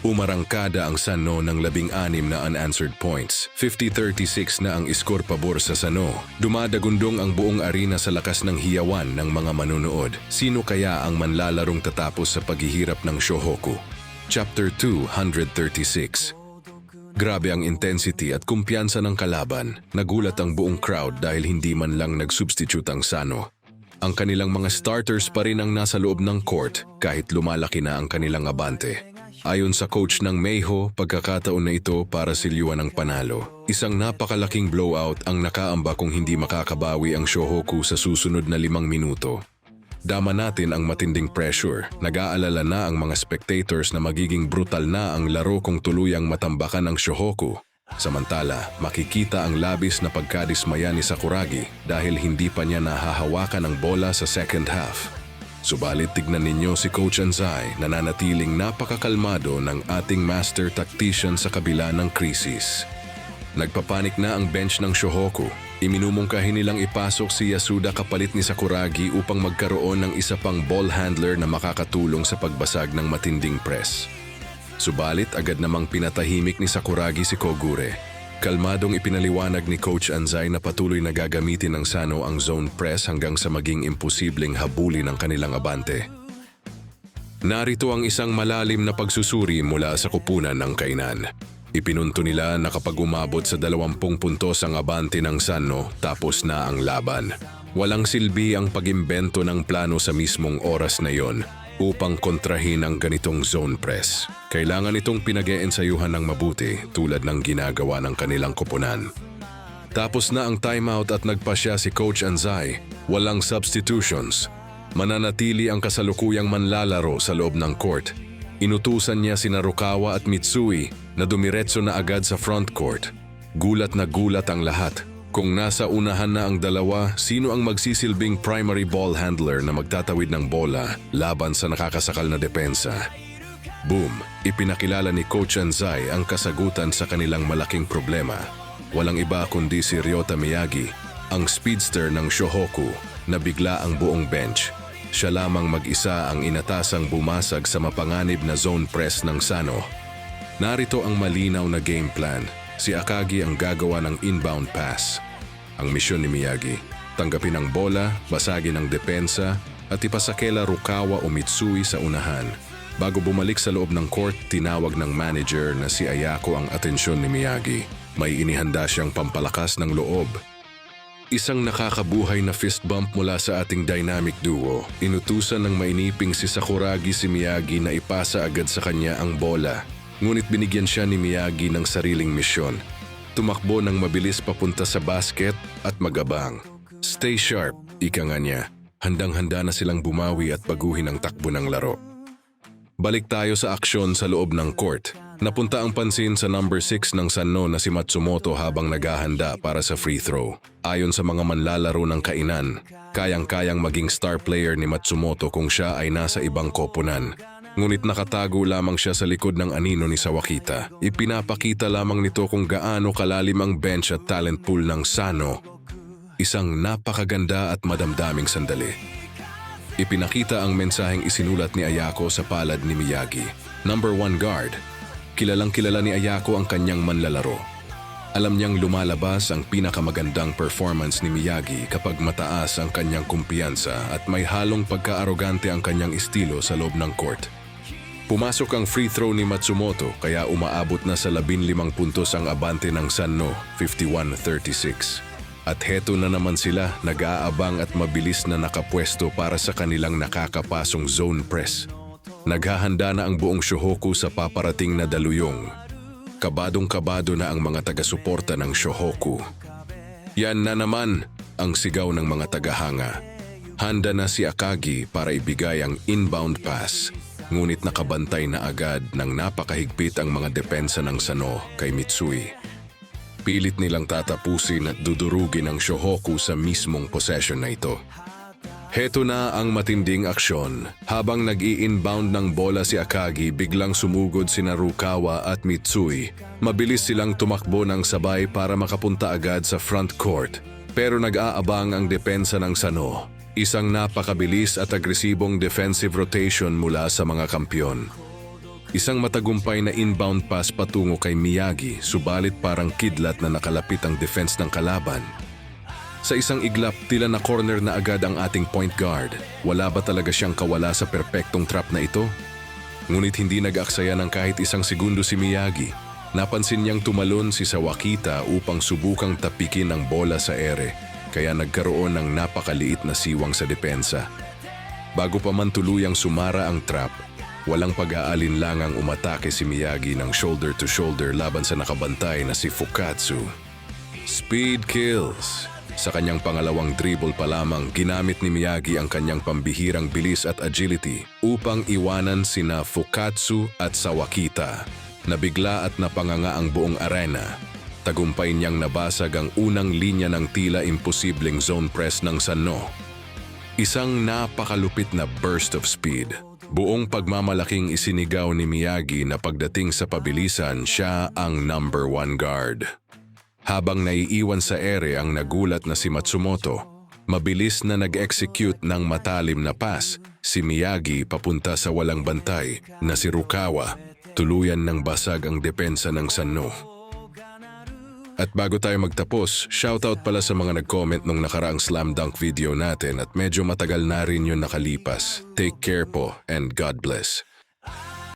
Umarangkada ang Sano ng 16 na unanswered points. 50-36 na ang iskor pabor sa Sano. Dumadagundong ang buong arena sa lakas ng hiyawan ng mga manunood. Sino kaya ang manlalarong tatapos sa paghihirap ng Shohoku? Chapter 236. Grabe ang intensity at kumpiyansa ng kalaban. Nagulat ang buong crowd dahil hindi man lang nag-substitute ang Sano. Ang kanilang mga starters pa rin ang nasa loob ng court kahit lumalaki na ang kanilang abante. Ayon sa coach ng Meiho, pagkakataon na ito para silyuan ang panalo. Isang napakalaking blowout ang nakaamba kung hindi makakabawi ang Shohoku sa susunod na 5 minuto. Dama natin ang matinding pressure. Nag-aalala na ang mga spectators na magiging brutal na ang laro kung tuluyang matambakan ang Shohoku. Samantala, makikita ang labis na pagkadismaya ni Sakuragi dahil hindi pa niya nahahawakan ang bola sa second half. Subalit tignan ninyo si Coach Anzai na nanatiling napakakalmado ng ating master tactician sa kabila ng krisis. Nagpapanik na ang bench ng Shohoku. Iminumungkahi nilang ipasok si Yasuda kapalit ni Sakuragi upang magkaroon ng isa pang ball handler na makakatulong sa pagbasag ng matinding press. Subalit agad namang pinatahimik ni Sakuragi si Kogure. Kalmadong ipinaliwanag ni Coach Anzai na patuloy na gagamitin ng Sano ang zone press hanggang sa maging imposibleng habulin ang kanilang abante. Narito ang isang malalim na pagsusuri mula sa kupunan ng kainan. Ipinunto nila na kapag umabot sa 20 puntos ang abante ng Sano, tapos na ang laban. Walang silbi ang pagimbento ng plano sa mismong oras na yon upang kontrahin ang ganitong zone press. Kailangan itong pinag-eensayuhan ng mabuti tulad ng ginagawa ng kanilang koponan. Tapos na ang timeout at nagpasya si Coach Anzai. Walang substitutions. Mananatili ang kasalukuyang manlalaro sa loob ng court. Inutusan niya sina Rukawa at Mitsui na dumiretso na agad sa front court. Gulat na gulat ang lahat. Kung nasa unahan na ang dalawa, sino ang magsisilbing primary ball handler na magtatawid ng bola laban sa nakakasakal na depensa? Boom! Ipinakilala ni Coach Anzai ang kasagutan sa kanilang malaking problema. Walang iba kundi si Ryota Miyagi, ang speedster ng Shohoku, na bigla ang buong bench. Siya lamang mag-isa ang inatasang bumasag sa mapanganib na zone press ng Sano. Narito ang malinaw na game plan. Si Akagi ang gagawa ng inbound pass. Ang misyon ni Miyagi, tanggapin ang bola, basagin ang depensa, at ipasakela Rukawa o Mitsui sa unahan. Bago bumalik sa loob ng court, tinawag ng manager na si Ayako ang atensyon ni Miyagi. May inihanda siyang pampalakas ng loob. Isang nakakabuhay na fist bump mula sa ating dynamic duo. Inutusan ng mainiping si Sakuragi si Miyagi na ipasa agad sa kanya ang bola. Ngunit binigyan siya ni Miyagi ng sariling misyon. Tumakbo ng mabilis papunta sa basket at magabang. Stay sharp, ika nga niya. Handang-handa na silang bumawi at baguhin ang takbo ng laro. Balik tayo sa aksyon sa loob ng court. Napunta ang pansin sa number 6 ng Sano na si Matsumoto habang naghahanda para sa free throw. Ayon sa mga manlalaro ng kainan, kayang-kayang maging star player ni Matsumoto kung siya ay nasa ibang koponan. Ngunit nakatago lamang siya sa likod ng anino ni Sawakita. Ipinapakita lamang nito kung gaano kalalim ang bench at talent pool ng Sano. Isang napakaganda at madamdaming sandali. Ipinakita ang mensaheng isinulat ni Ayako sa palad ni Miyagi. Number 1 guard. Kilalang kilala ni Ayako ang kanyang manlalaro. Alam niyang lumalabas ang pinakamagandang performance ni Miyagi kapag mataas ang kanyang kumpiyansa at may halong pagka-arogante ang kanyang estilo sa loob ng court. Pumasok ang free throw ni Matsumoto kaya umaabot na sa 15 puntos ang abante ng Sano, 51-36. At heto na naman sila, nag-aabang at mabilis na nakapwesto para sa kanilang nakakapasong zone press. Naghahanda na ang buong Shohoku sa paparating na daluyong. Kabadong-kabado na ang mga taga-suporta ng Shohoku. Yan na naman ang sigaw ng mga tagahanga. Handa na si Akagi para ibigay ang inbound pass. Ngunit nakabantay na agad ng napakahigpit ang mga depensa ng Sano kay Mitsui. Pilit nilang tatapusin at dudurugin ang Shohoku sa mismong possession na ito. Heto na ang matinding aksyon. Habang nag-i-inbound ng bola si Akagi, biglang sumugod sina Rukawa at Mitsui. Mabilis silang tumakbo ng sabay para makapunta agad sa front court. Pero nag-aabang ang depensa ng Sano. Isang napakabilis at agresibong defensive rotation mula sa mga kampyon. Isang matagumpay na inbound pass patungo kay Miyagi, subalit parang kidlat na nakalapit ang defense ng kalaban. Sa isang iglap, tila na corner na agad ang ating point guard. Wala ba talaga siyang kawala sa perpektong trap na ito? Ngunit hindi nag-aksaya ng kahit isang segundo si Miyagi. Napansin niyang tumalon si Sawakita upang subukang tapikin ang bola sa ere, kaya nagkaroon ng napakaliit na siwang sa depensa. Bago pa man tuluyang sumara ang trap, walang pag-aalinlangang umatake si Miyagi ng shoulder-to-shoulder laban sa nakabantay na si Fukatsu. Speed kills! Sa kanyang pangalawang dribble pa lamang, ginamit ni Miyagi ang kanyang pambihirang bilis at agility upang iwanan sina Fukatsu at Sawakita. Nabigla at napanganga ang buong arena. Tagumpay niyang nabasag ang unang linya ng tila imposibleng zone press ng Sano. Isang napakalupit na burst of speed. Buong pagmamalaking isinigaw ni Miyagi na pagdating sa pabilisan, siya ang number 1 guard. Habang naiiwan sa ere ang nagulat na si Matsumoto, mabilis na nag-execute ng matalim na pass si Miyagi papunta sa walang bantay na si Rukawa. Tuluyan ng basag ang depensa ng Sano. At bago tayo magtapos, shoutout pala sa mga nag-comment nung nakaraang slam dunk video natin at medyo matagal na rin yun nakalipas. Take care po and God bless.